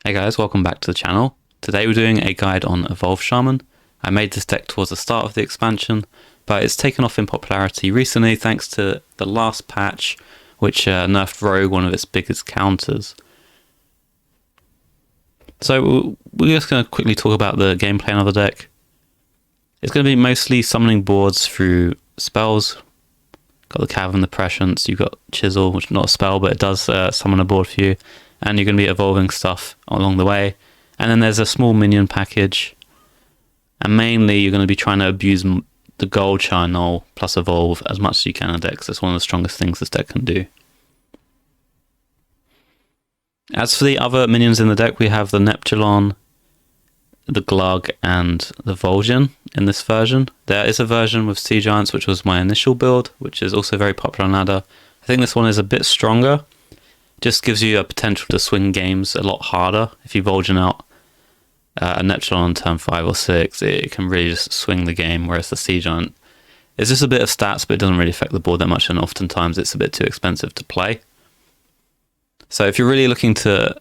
Hey guys, welcome back to the channel. Today we're doing a guide on Evolve Shaman. I made this deck towards the start of the expansion, but it's taken off in popularity recently thanks to the last patch, which nerfed Rogue, one of its biggest counters. So we're just going to quickly talk about the game plan of the deck. It's going to be mostly summoning boards through spells. Got the Cavern, the Prescience, you've got Chisel, which is not a spell, but it does summon a board for you. And you're going to be evolving stuff along the way. And then there's a small minion package. And mainly you're going to be trying to abuse the gold channel plus evolve as much as you can in the deck, 'cause it's one of the strongest things this deck can do. As for the other minions in the deck, we have the Neptulon, the Glug, and the Vol'jin in this version. There is a version with Sea Giants, which was my initial build, which is also very popular on ladder. I think this one is a bit stronger. Just gives you a potential to swing games a lot harder. If you Vol'jin out a Neptulon on turn 5 or 6, it can really just swing the game, whereas the Sea Giant is just a bit of stats, but it doesn't really affect the board that much, and oftentimes it's a bit too expensive to play. So if you're really looking to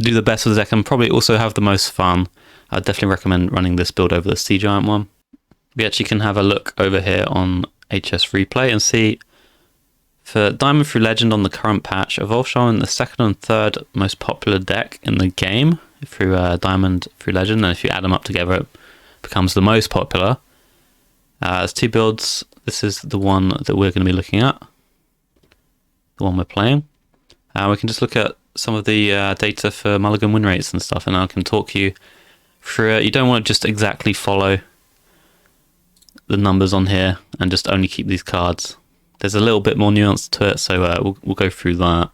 do the best with the deck and probably also have the most fun, I'd definitely recommend running this build over the Sea Giant one. We actually can have a look over here on HS Replay and see for Diamond through Legend on the current patch, Evolve Shaman the second and third most popular deck in the game through Diamond through Legend, and if you add them up together it becomes the most popular. There's two builds. This is the one that we're going to be looking at, the one we're playing. We can just look at some of the data for Mulligan win rates and stuff, and I can talk you through it. You don't want to just exactly follow the numbers on here and just only keep these cards. There's a little bit more nuance to it, so we'll go through that.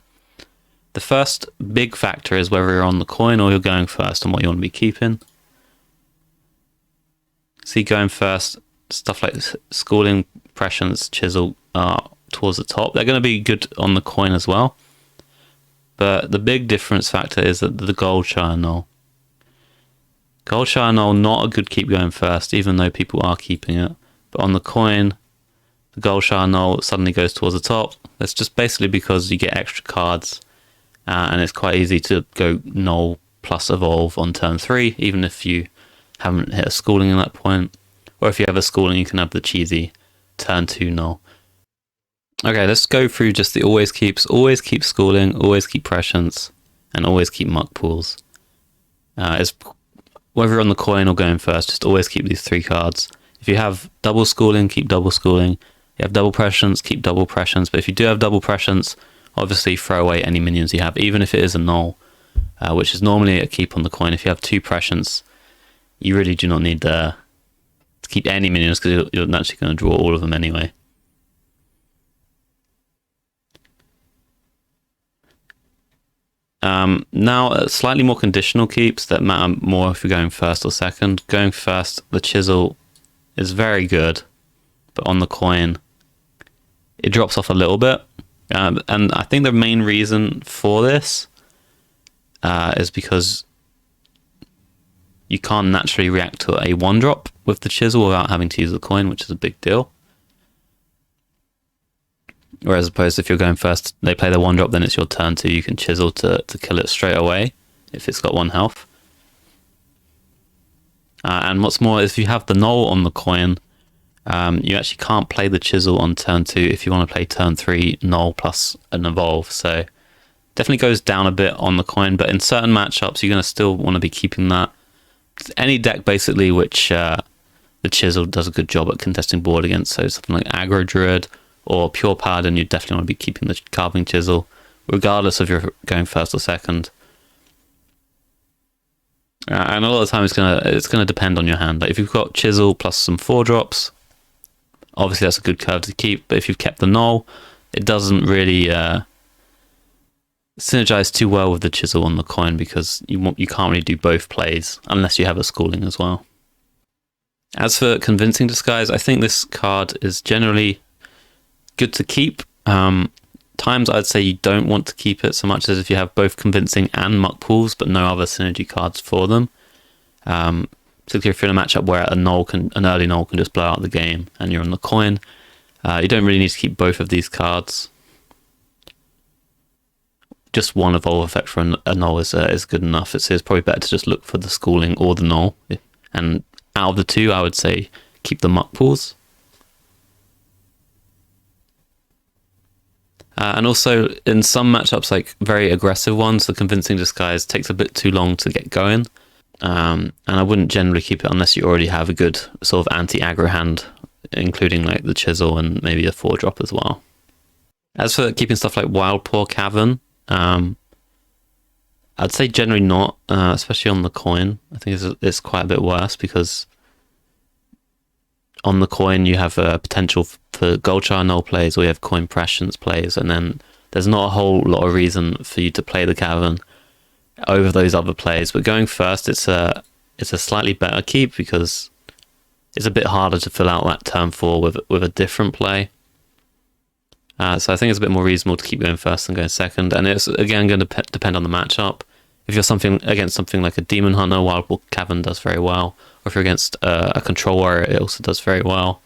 The first big factor is whether you're on the coin or you're going first and what you want to be keeping. See, going first, stuff like Schooling, Prescience, Chisel are towards the top. They're going to be good on the coin as well. But the big difference factor is that the Gold Channel. Gold Channel, not a good keep going first, even though people are keeping it. But on the coin, the Gold Channel suddenly goes towards the top. That's just basically because you get extra cards, and it's quite easy to go null plus evolve on turn 3, even if you haven't hit a Schooling at that point. Or if you have a Schooling, you can have the cheesy turn 2 null. Okay, let's go through just the always keeps. Always keep Schooling, always keep Prescience, and always keep Muck pools. It's whether you're on the coin or going first, just always keep these 3 cards. If you have double Schooling, keep double Schooling. You have double Prescience, keep double Prescience. But if you do have double Prescience, obviously throw away any minions you have, even if it is a null, which is normally a keep on the coin. If you have 2 Prescience, you really do not need to keep any minions, because you're naturally going to draw all of them anyway. Now, slightly more conditional keeps that matter more if you're going first or second. Going first, the Chisel is very good, but on the coin, it drops off a little bit. And I think the main reason for this is because you can't naturally react to a 1-drop with the Chisel without having to use the coin, which is a big deal. Whereas opposed if you're going first, they play the 1-drop, then it's your turn to, you can Chisel to kill it straight away if it's got 1 health. And what's more, if you have the null on the coin, you actually can't play the Chisel on turn 2 if you want to play turn 3 null plus an evolve. So definitely goes down a bit on the coin, but in certain matchups you're going to still want to be keeping that. Any deck basically which the Chisel does a good job at contesting board against, so something like Aggro Druid or Pure Paladin, you definitely want to be keeping the Carving Chisel, regardless of you're going first or second. And a lot of the time it's gonna depend on your hand. Like if you've got Chisel plus some 4-drops, obviously that's a good curve to keep. But if you've kept the null, it doesn't really synergize too well with the Chisel on the coin, because you can't really do both plays unless you have a Schooling as well. As for Convincing Disguise, I think this card is generally good to keep. Times I'd say you don't want to keep it so much as if you have both Convincing and Muck pools, but no other synergy cards for them. Particularly if you're in a matchup where an early null can just blow out the game and you're on the coin. You don't really need to keep both of these cards. just one evolve effect for a null is good enough. It's probably better to just look for the schooling or the null. And out of the two, I would say keep the muck pools. And also in some matchups, like very aggressive ones, the convincing disguise takes a bit too long to get going. And I wouldn't generally keep it unless you already have a good sort of anti-aggro hand, including like the chisel and maybe a 4-drop as well. As for keeping stuff like Wild Paw Cavern, I'd say generally not, especially on the coin. I think it's quite a bit worse because on the coin you have a potential for Gold Char null plays, or you have coin prescience plays, and then there's not a whole lot of reason for you to play the Cavern over those other plays. But going first, it's a slightly better keep because it's a bit harder to fill out that turn 4 with a different play. So I think it's a bit more reasonable to keep going first than going second, and it's again going to depend on the matchup. If you're against something like a Demon Hunter, Wild Paw Cavern does very well. Or if you're against a Control Warrior, it also does very well.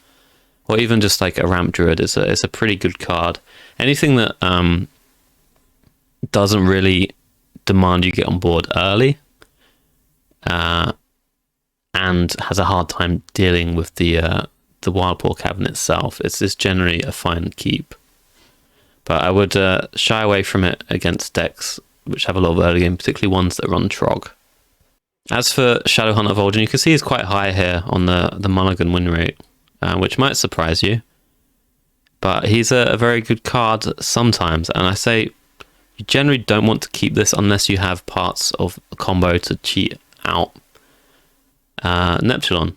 Or even just like a Ramp Druid, it's a pretty good card. Anything that doesn't really demand you get on board early, and has a hard time dealing with the Wild Paw Cavern itself, it's generally a fine keep. But I would shy away from it against decks which have a lot of early game, particularly ones that run Trog. As for Shadowhunter Vol'jin, you can see he's quite high here on the Mulligan win rate, which might surprise you. But he's a very good card sometimes, and I say you generally don't want to keep this unless you have parts of a combo to cheat out Neptulon.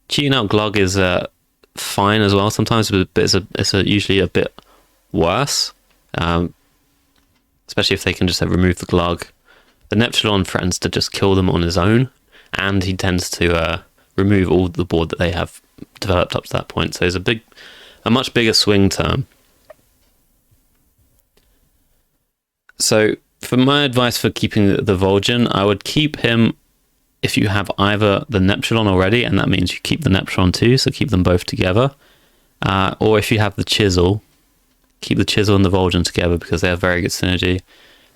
Cheating out Glug is fine as well sometimes, but it's usually a bit worse, especially if they can just remove the Glug. The Neptulon threatens to just kill them on his own, and he tends to remove all the board that they have developed up to that point. So it's a much bigger swing term. So for my advice for keeping the Vol'jin, I would keep him if you have either the Neptulon already, and that means you keep the Neptulon too, so keep them both together. Or if you have the Chisel, keep the Chisel and the Vol'jin together because they have very good synergy.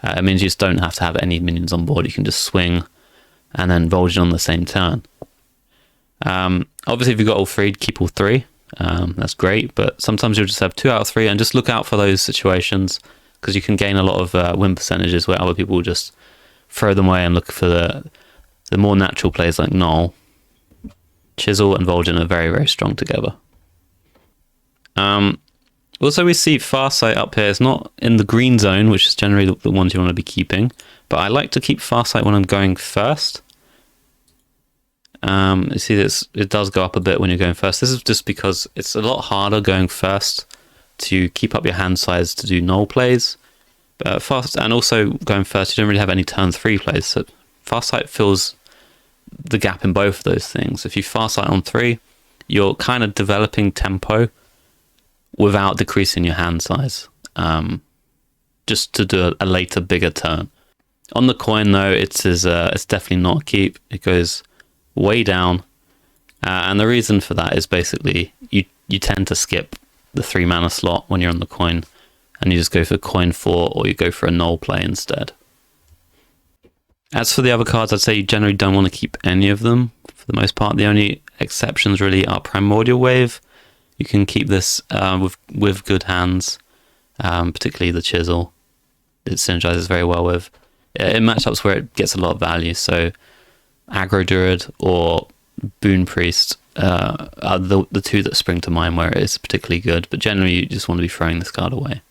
It means you just don't have to have any minions on board. You can just swing and then Vol'jin on the same turn. Obviously, if you've got all three, keep all three. That's great, but sometimes you'll just have 2 out of 3, and just look out for those situations because you can gain a lot of win percentages where other people will just throw them away and look for the more natural plays like Null. Chisel and Vol'jin are very, very strong together. Also, we see Farsight up here. It's not in the green zone, which is generally the ones you want to be keeping, but I like to keep Farsight when I'm going first. You see this, it does go up a bit when you're going first. This is just because it's a lot harder going first to keep up your hand size to do null plays. And also going first, you don't really have any turn 3 plays, so Farsight fills the gap in both of those things. If you Farsight on 3, you're kind of developing tempo without decreasing your hand size, just to do a later, bigger turn. On the coin, though, it's definitely not a keep. It goes way down, and the reason for that is basically you tend to skip the 3 mana slot when you're on the coin, and you just go for coin 4, or you go for a null play instead. As for the other cards, I'd say you generally don't want to keep any of them for the most part. The only exceptions really are Primordial Wave. You can keep this with good hands, particularly the Chisel. It synergizes very well with in matchups where it gets a lot of value. So Aggro Druid or Boon Priest are the two that spring to mind where it is particularly good. But generally, you just want to be throwing this card away.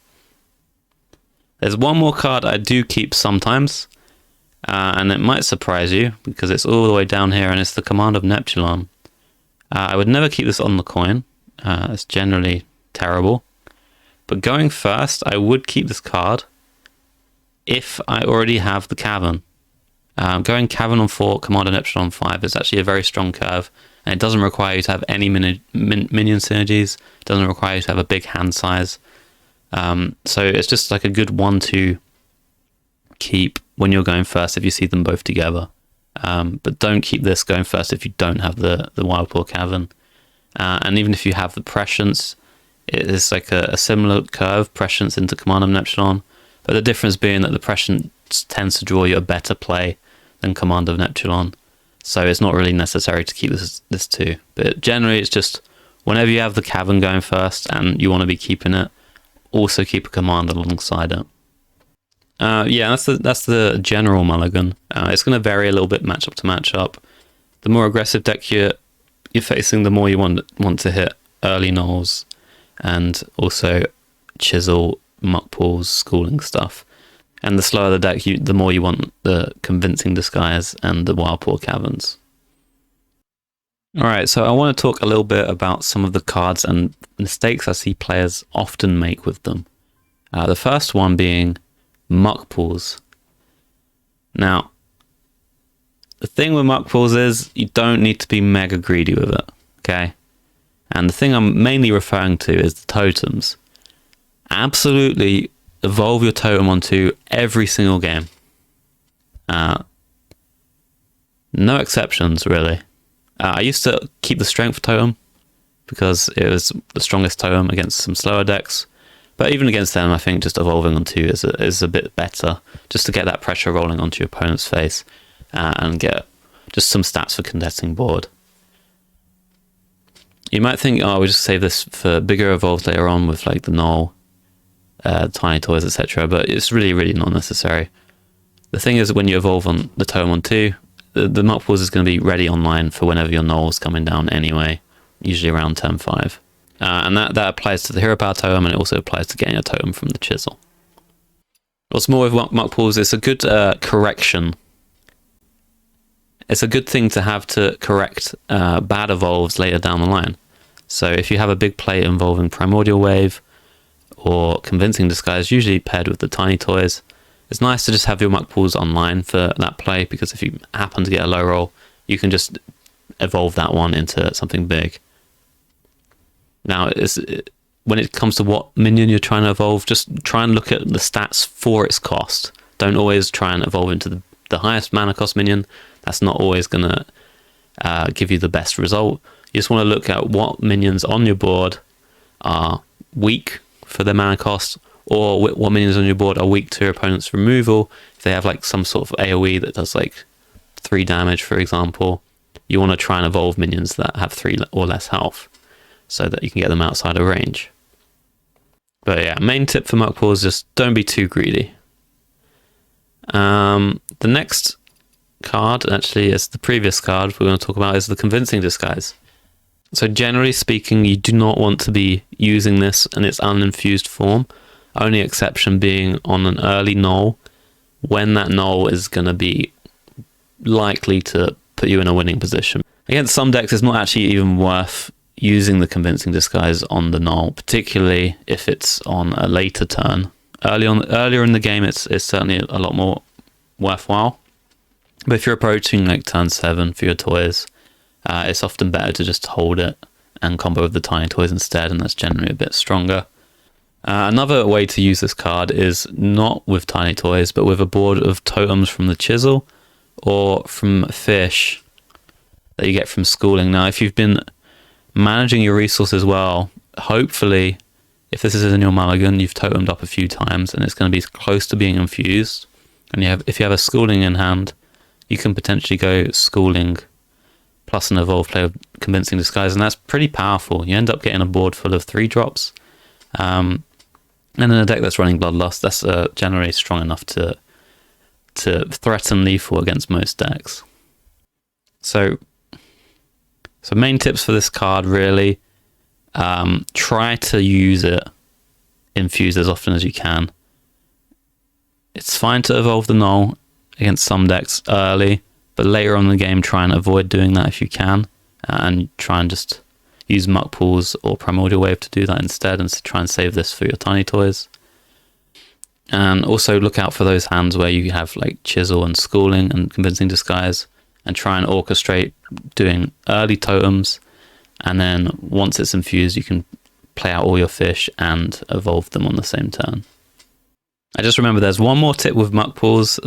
There's one more card I do keep sometimes, and it might surprise you because it's all the way down here, and it's the Command of Neptulon. I would never keep this on the coin. It's generally terrible. But going first, I would keep this card if I already have the Cavern. Going Cavern on 4, Command of Neptulon on 5 is actually a very strong curve, and it doesn't require you to have any minion synergies. It doesn't require you to have a big hand size. So it's just like a good 1-2 keep when you're going first if you see them both together. But don't keep this going first if you don't have the Wild Paw Cavern. And even if you have the Prescience, it is like a similar curve, Prescience into Command of Neptulon. But the difference being that the Prescient tends to draw you a better play than Command of Neptulon. So it's not really necessary to keep this 2. But generally it's just whenever you have the Cavern going first and you want to be keeping it, also keep a Command alongside it. Yeah, that's the general mulligan. It's going to vary a little bit matchup to matchup. The more aggressive deck you're facing, the more you want to hit early knolls and also chisel, muck pools, schooling stuff. And the slower the deck, the more you want the Convincing Disguise and the Wild Paw Caverns. Alright, so I want to talk a little bit about some of the cards and mistakes I see players often make with them. The first one being muck pools. Now, the thing with muck pools is you don't need to be mega greedy with it, okay? And the thing I'm mainly referring to is the totems. Absolutely evolve your totem onto every single game. No exceptions, really. I used to keep the strength totem because it was the strongest totem against some slower decks. But even against them, I think just evolving onto is a bit better, just to get that pressure rolling onto your opponent's face and get just some stats for contesting board. You might think, oh, we'll just save this for bigger evolves later on with like the Null, Tiny Toys, etc. But it's really, really not necessary. The thing is, when you evolve on the totem on 2, the Muck Pools is going to be ready online for whenever your Null's coming down anyway, usually around turn 5. And that applies to the Hero Power totem, and it also applies to getting a totem from the Chisel. What's more with Muck Pools, it's a good correction. It's a good thing to have to correct bad evolves later down the line. So if you have a big play involving Primordial Wave or Convincing Disguise, usually paired with the Tiny Toys, it's nice to just have your Muck Pools online for that play, because if you happen to get a low roll, you can just evolve that one into something big. Now, when it comes to what minion you're trying to evolve, just try and look at the stats for its cost. Don't always try and evolve into the highest mana cost minion. That's not always going to give you the best result. You just want to look at what minions on your board are weak for their mana cost, or what minions on your board are weak to your opponent's removal. If they have like some sort of AoE that does like 3 damage, for example, you want to try and evolve minions that have 3 or less health, so that you can get them outside of range. But yeah, main tip for Muck Pools is just don't be too greedy. The next card, actually, is the previous card we're going to talk about, is the Convincing Disguise. So generally speaking, you do not want to be using this in its uninfused form, only exception being on an early null, when that null is going to be likely to put you in a winning position. Against some decks, it's not actually even worth using the Convincing Disguise on the null, particularly if it's on a later turn. Earlier in the game, it's certainly a lot more worthwhile. But if you're approaching like turn 7 for your toys, it's often better to just hold it and combo with the Tiny Toys instead, and that's generally a bit stronger. Another way to use this card is not with Tiny Toys, but with a board of totems from the Chisel or from fish that you get from schooling. Now, if you've been managing your resources well, hopefully, if this is in your mulligan, you've totemed up a few times and it's going to be close to being infused. And if you have a schooling in hand, you can potentially go schooling plus an evolved play of Convincing Disguise, and that's pretty powerful. You end up getting a board full of 3-drops. And in a deck that's running Bloodlust, that's generally strong enough to threaten lethal against most decks. So main tips for this card, really, try to use it infused as often as you can. It's fine to evolve the null against some decks early, but later on in the game, try and avoid doing that if you can, and try and just use Muck Pools or Primordial Wave to do that instead, and try and save this for your Tiny Toys. And also look out for those hands where you have like Chisel and Schooling and Convincing Disguise, and try and orchestrate doing early totems, and then once it's infused, you can play out all your fish and evolve them on the same turn. I just remember there's one more tip with Muck Pools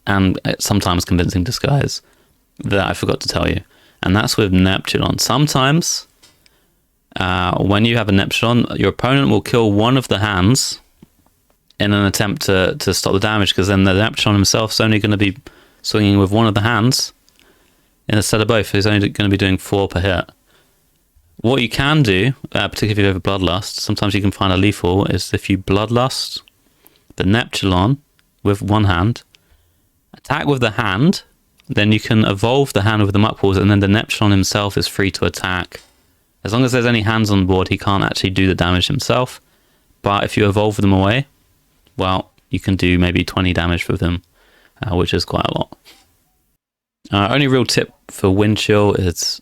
and sometimes Convincing Disguise that I forgot to tell you, and that's with Neptulon. Sometimes when you have a Neptulon, your opponent will kill one of the hands in an attempt to stop the damage, because then the Neptune himself is only going to be swinging with one of the hands instead of both. He's only going to be doing 4 per hit. What you can do, particularly if you have a Bloodlust, sometimes you can find a lethal, is if you Bloodlust the Neptune with one hand, attack with the hand, then you can evolve the hand with the Muck balls, and then the Neptune himself is free to attack. As long as there's any hands on board, he can't actually do the damage himself. But if you evolve them away, well, you can do maybe 20 damage with them, which is quite a lot. Only real tip for Wind Chill is,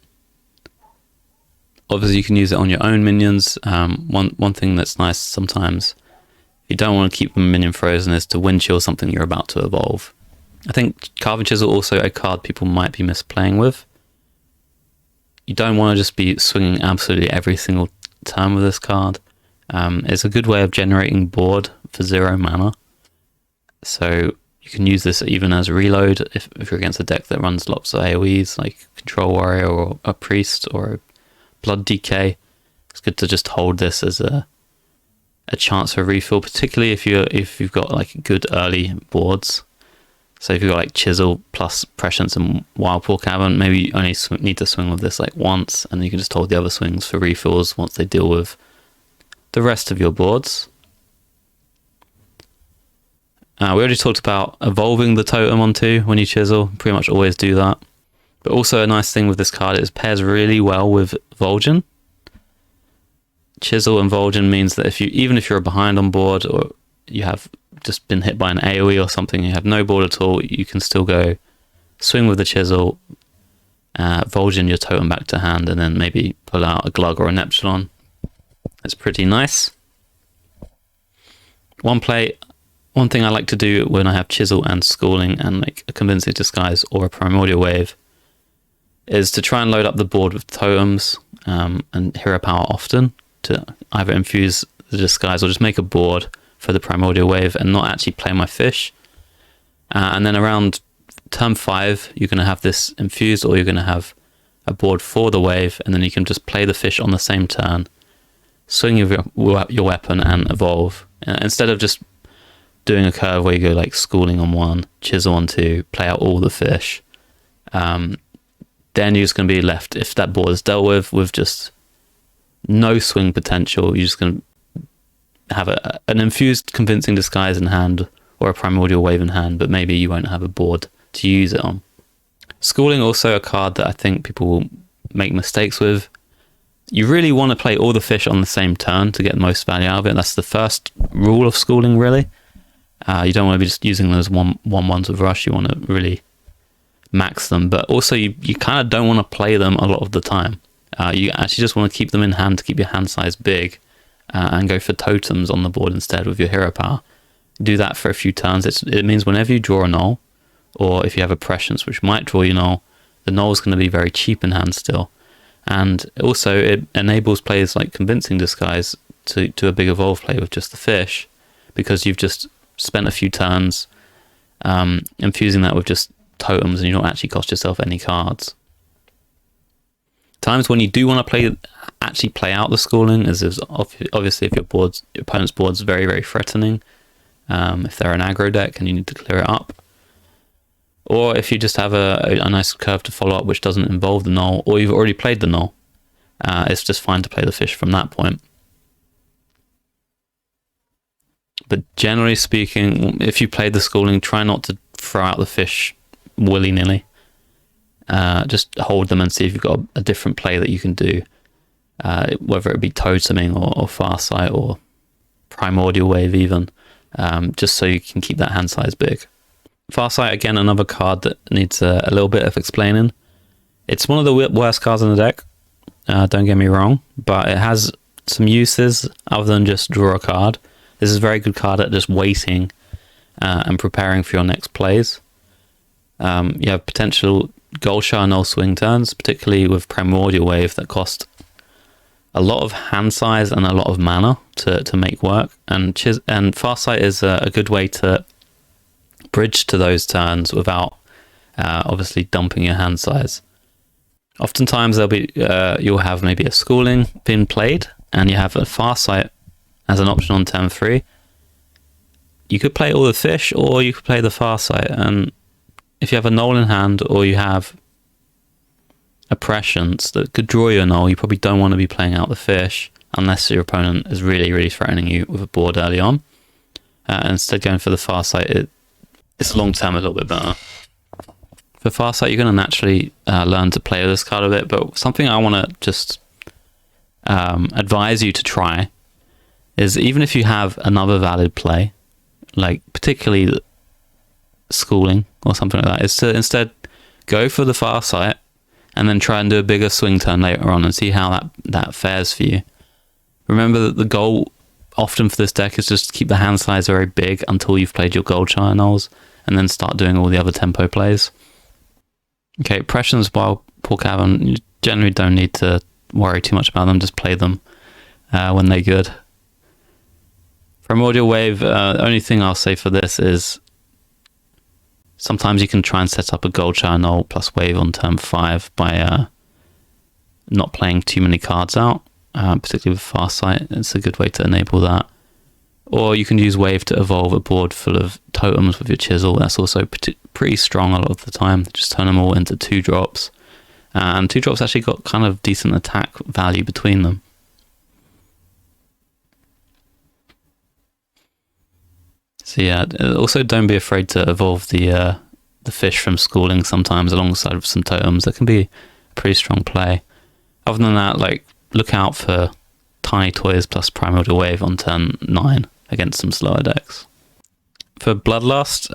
obviously you can use it on your own minions. One thing that's nice sometimes, if you don't want to keep the minion frozen, is to Wind Chill something you're about to evolve. I think Carving Chisel also a card people might be misplaying with. You don't want to just be swinging absolutely every single turn with this card. It's a good way of generating board for 0 mana. So you can use this even as a reload if you're against a deck that runs lots of AoEs, like Control Warrior or a Priest or a Blood DK. It's good to just hold this as a chance for refill, particularly if you've got like good early boards. So if you've got like Chisel plus Prescience and Wildpool Cavern, maybe you only need to swing with this like once, and you can just hold the other swings for refills once they deal with the rest of your boards. We already talked about evolving the totem onto when you Chisel. Pretty much always do that. But also a nice thing with this card is it pairs really well with Vol'jin. Chisel and Vol'jin means that even if you're behind on board, or you have just been hit by an AoE or something, you have no board at all, you can still go swing with the Chisel, Vol'jin your totem back to hand, and then maybe pull out a Glug or a Neptune. It's pretty nice. One thing I like to do when I have Chisel and Schooling and like a Convincing Disguise or a Primordial Wave is to try and load up the board with totems and hero power often, to either infuse the disguise or just make a board for the Primordial Wave and not actually play my fish. And then around turn 5, you're going to have this infused, or you're going to have a board for the wave, and then you can just play the fish on the same turn, swing your weapon and evolve. Instead of just doing a curve where you go like Schooling on 1, Chisel on 2, play out all the fish, then you're just going to be left, if that board is dealt with just no swing potential, you're just going to have an infused Convincing Disguise in hand or a Primordial Wave in hand, but maybe you won't have a board to use it on. Schooling, also a card that I think people will make mistakes with. You really want to play all the fish on the same turn to get the most value out of it. That's the first rule of Schooling, really. You don't want to be just using those ones with rush. You want to really max them, but also you kind of don't want to play them a lot of the time. You actually just want to keep them in hand to keep your hand size big, and go for totems on the board instead with your hero power. Do that for a few turns. It means whenever you draw a null, or if you have a Prescience which might draw you null, the null is going to be very cheap in hand still. And also it enables players like Convincing Disguise to a big evolve play with just the fish, because you've just spent a few turns infusing that with just totems and you don't actually cost yourself any cards. Times when you do want to actually play out the Schooling is obviously if your opponent's board's very, very threatening, if they're an aggro deck and you need to clear it up, or if you just have a nice curve to follow up which doesn't involve the null, or you've already played the null, it's just fine to play the fish from that point. But generally speaking, if you play the Schooling, try not to throw out the fish willy-nilly. Just hold them and see if you've got a different play that you can do, whether it be toteming or Farsight or Primordial Wave even, just so you can keep that hand size big. Farsight, again, another card that needs a little bit of explaining. It's one of the worst cards in the deck, don't get me wrong, but it has some uses other than just draw a card. This is a very good card at just waiting and preparing for your next plays. You have potential Golshar null swing turns, particularly with Primordial Wave, that cost a lot of hand size and a lot of mana to make work. And Farsight is a good way to bridge to those turns without obviously dumping your hand size. Oftentimes you'll have maybe a Schooling being played, and you have a Farsight as an option on turn 3. you could play all the fish, or you could play the Farsight. And if you have a null in hand, or you have a prescience that could draw you a null, you probably don't want to be playing out the fish unless your opponent is really, really threatening you with a board early on. Instead, going for the Farsight, it's long term a little bit better. For Farsight, you're going to naturally learn to play with this card a bit, but something I want to just advise you to try is, even if you have another valid play, like particularly schooling or something like that, is to instead go for the Farsight and then try and do a bigger swing turn later on and see how that fares for you. Remember that the goal often for this deck is just to keep the hand size very big until you've played your gold China Nulls, and then start doing all the other tempo plays. Okay, Prescience, while Paul Cavern, you generally don't need to worry too much about them, just play them when they're good. Primordial Wave, the only thing I'll say for this is sometimes you can try and set up a gold China Null plus Wave on turn 5 by not playing too many cards out, particularly with Farsight. It's a good way to enable that. Or you can use Wave to evolve a board full of totems with your Chisel. That's also pretty strong a lot of the time. Just turn them all into 2-drops. And 2-drops actually got kind of decent attack value between them. So yeah, also don't be afraid to evolve the fish from schooling sometimes alongside with some totems. That can be a pretty strong play. Other than that, like, look out for Tiny Toys plus Primordial Wave on turn 9 against some slower decks. For Bloodlust,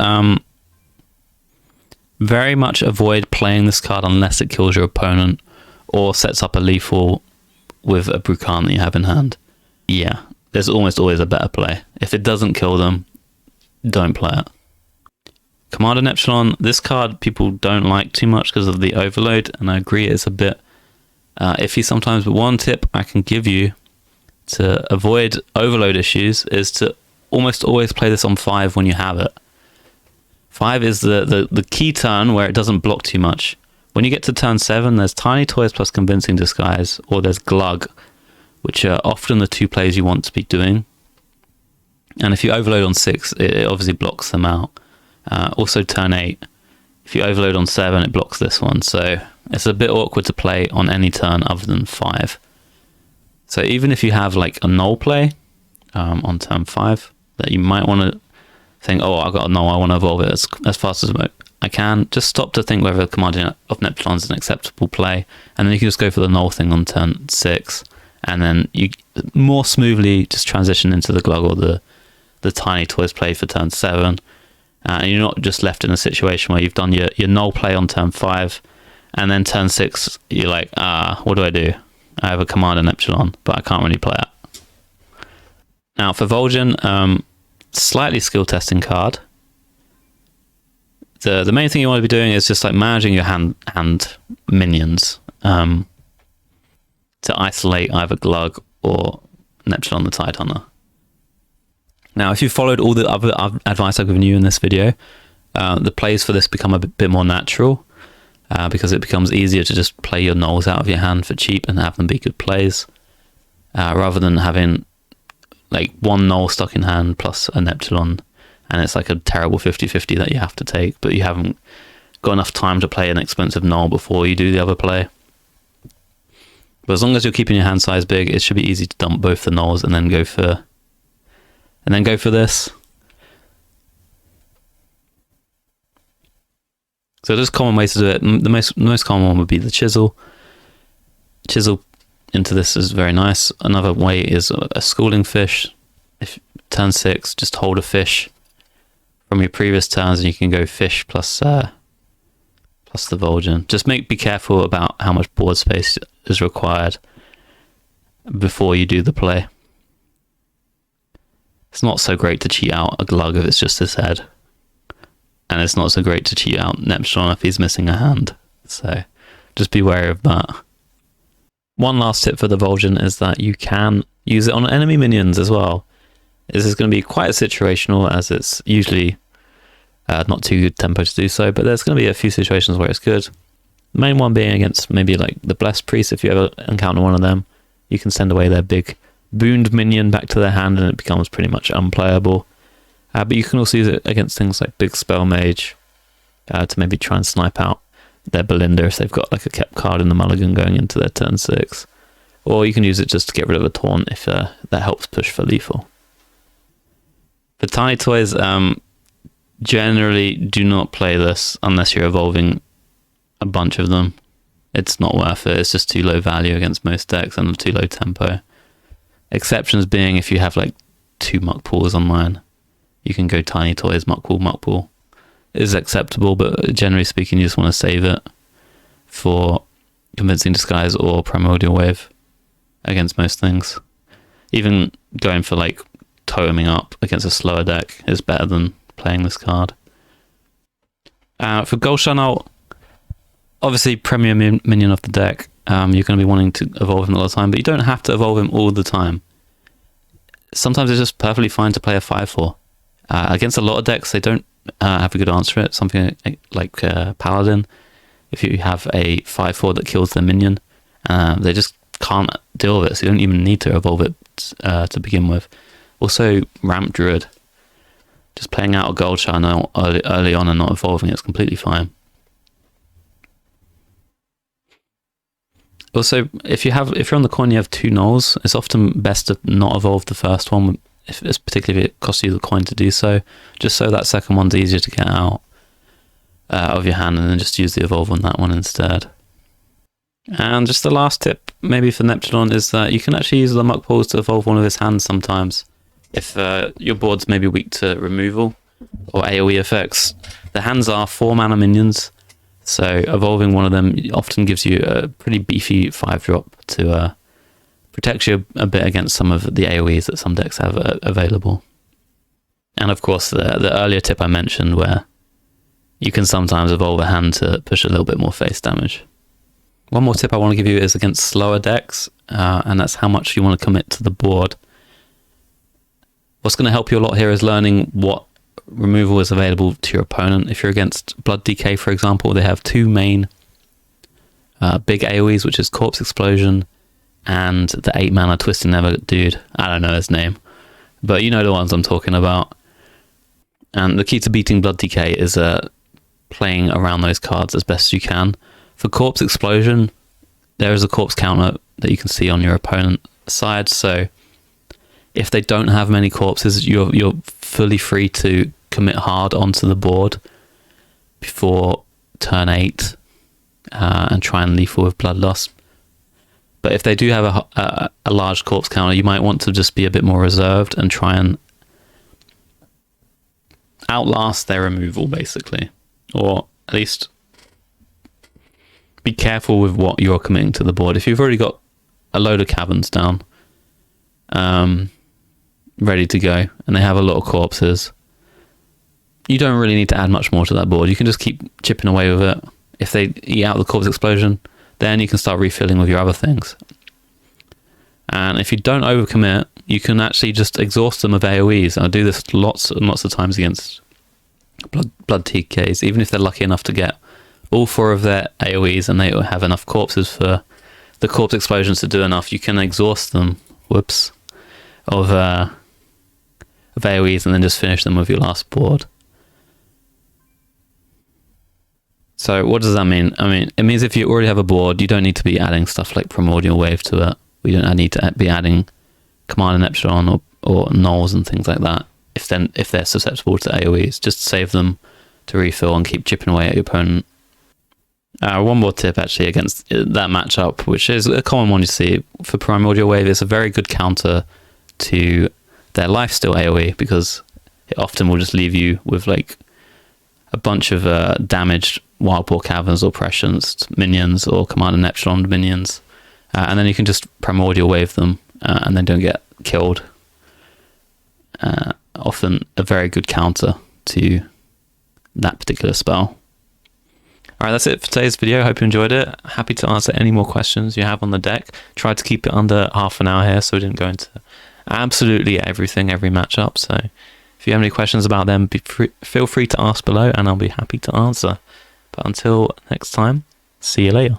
very much avoid playing this card unless it kills your opponent or sets up a lethal with a Brucan that you have in hand. Yeah, there's almost always a better play. If it doesn't kill them, don't play it. Commander Neptulon, this card people don't like too much because of the overload, and I agree it's a bit iffy sometimes, but one tip I can give you to avoid overload issues is to almost always play this on 5 when you have it. 5 is the key turn where it doesn't block too much. When you get to turn 7, there's Tiny Toys plus Convincing Disguise, or there's Glug, which are often the 2 plays you want to be doing. And if you overload on 6, it obviously blocks them out. Also turn 8, if you overload on 7, it blocks this one. So it's a bit awkward to play on any turn other than 5. So even if you have like a null play on turn 5, that you might want to think, oh, I've got a null, I want to evolve it as fast as I can, just stop to think whether Commander of Neptulon is an acceptable play, and then you can just go for the null thing on turn 6, and then you more smoothly just transition into the Glug or the Tiny Toys play for turn 7, and you're not just left in a situation where you've done your null play on turn 5, and then turn 6 you're like, what do? I have a Commander Neptulon, but I can't really play it. Now for Vol'jin, slightly skill testing card. The main thing you want to be doing is just like managing your hand minions to isolate either Glug or Neptulon the Tidehunter. Now, if you followed all the other advice I've given you in this video, the plays for this become a bit more natural because it becomes easier to just play your nulls out of your hand for cheap and have them be good plays, rather than having like one null stuck in hand plus a Neptulon, and it's like a terrible 50-50 that you have to take, but you haven't got enough time to play an expensive null before you do the other play. But as long as you're keeping your hand size big, it should be easy to dump both the nulls and then go for this. So there's common ways to do it. The most common one would be the Chisel. Chisel into this is very nice. Another way is a Schooling Fish. If turn 6, just hold a fish from your previous turns, and you can go fish plus the Vol'jin. Just be careful about how much board space is required before you do the play. It's not so great to cheat out a Glug if it's just his head, and it's not so great to cheat out Neptulon if he's missing a hand. So just be wary of that. One last tip for the Vol'jin is that you can use it on enemy minions as well. This is going to be quite situational, as it's usually not too good tempo to do so, but there's going to be a few situations where it's good. The main one being against maybe like the Blessed Priest. If you ever encounter one of them, you can send away their big booned minion back to their hand and it becomes pretty much unplayable. But you can also use it against things like Big Spell Mage to maybe try and snipe out their Belinda if they've got like a kept card in the Mulligan going into their turn 6. Or you can use it just to get rid of a taunt if that helps push for lethal. For tiny toys, generally do not play this unless you're evolving a bunch of them. It's not worth it. It's just too low value against most decks and too low tempo. Exceptions being if you have like 2 Muck pools online. You can go tiny toys, Muck pool. It is acceptable, but generally speaking, you just want to save it for Convincing Disguise or Primordial Wave against most things. Even going for like toteming up against a slower deck is better than playing this card. For Gold Shine, obviously premier minion of the deck. You're going to be wanting to evolve him all the time, but you don't have to evolve him all the time. Sometimes it's just perfectly fine to play a 5/4. Against a lot of decks, they don't have a good answer for it. Something like Paladin, if you have a 5/4 that kills their minion, they just can't deal with it, so you don't even need to evolve it to begin with. Also, Ramp Druid. Just playing out a Gold Shine early on and not evolving it's completely fine. Also, if you're on the coin, you have 2 nulls. It's often best to not evolve the first one, particularly if it costs you the coin to do so, just so that second one's easier to get out of your hand, and then just use the evolve on that one instead. And just the last tip, maybe for Neptulon, is that you can actually use the Muck pools to evolve one of his hands sometimes. If your board's maybe weak to removal or AoE effects, the hands are 4 mana minions. So evolving one of them often gives you a pretty beefy 5-drop to protect you a bit against some of the AoEs that some decks have available. And of course, the earlier tip I mentioned, where you can sometimes evolve a hand to push a little bit more face damage. One more tip I want to give you is against slower decks, and that's how much you want to commit to the board. What's going to help you a lot here is learning what removal is available to your opponent. If you're against Blood DK, for example, they have 2 main big AoEs, which is Corpse Explosion and the 8 mana Twisting Never dude. I don't know his name, but you know the ones I'm talking about. And the key to beating Blood DK is playing around those cards as best you can. For Corpse Explosion, there is a corpse counter that you can see on your opponent's side, so if they don't have many corpses, you're fully free to commit hard onto the board before turn 8 and try and lethal with Bloodlust. But if they do have a large corpse counter, you might want to just be a bit more reserved and try and outlast their removal, basically. Or at least be careful with what you're committing to the board. If you've already got a load of caverns down, ready to go, and they have a lot of corpses, you don't really need to add much more to that board. You can just keep chipping away with it. If they eat out the Corpse Explosion, then you can start refilling with your other things. And if you don't overcommit, you can actually just exhaust them of AoEs. And I do this lots and lots of times against Blood TKs, even if they're lucky enough to get all 4 of their AoEs and they have enough corpses for the Corpse Explosions to do enough, you can exhaust them, of AoEs and then just finish them with your last board. So what does that mean? I mean, it means if you already have a board, you don't need to be adding stuff like Primordial Wave to it. We don't need to be adding Command and Epsilon or Nulls and things like that. If they're susceptible to AoEs, just save them to refill and keep chipping away at your opponent. One more tip actually against that matchup, which is a common one you see for Primordial Wave, is a very good counter to their Lifesteal AoE, because it often will just leave you with like a bunch of damaged Wild Boar Caverns or Prescience minions or Command and Epsilon minions, and then you can just Primordial Wave them and then don't get killed. Often a very good counter to that particular spell. Alright, that's it for today's video. Hope you enjoyed it. Happy to answer any more questions you have on the deck. Tried to keep it under half an hour here, so we didn't go into absolutely everything, every matchup. So if you have any questions about them, feel free to ask below and I'll be happy to answer. But until next time, see you later.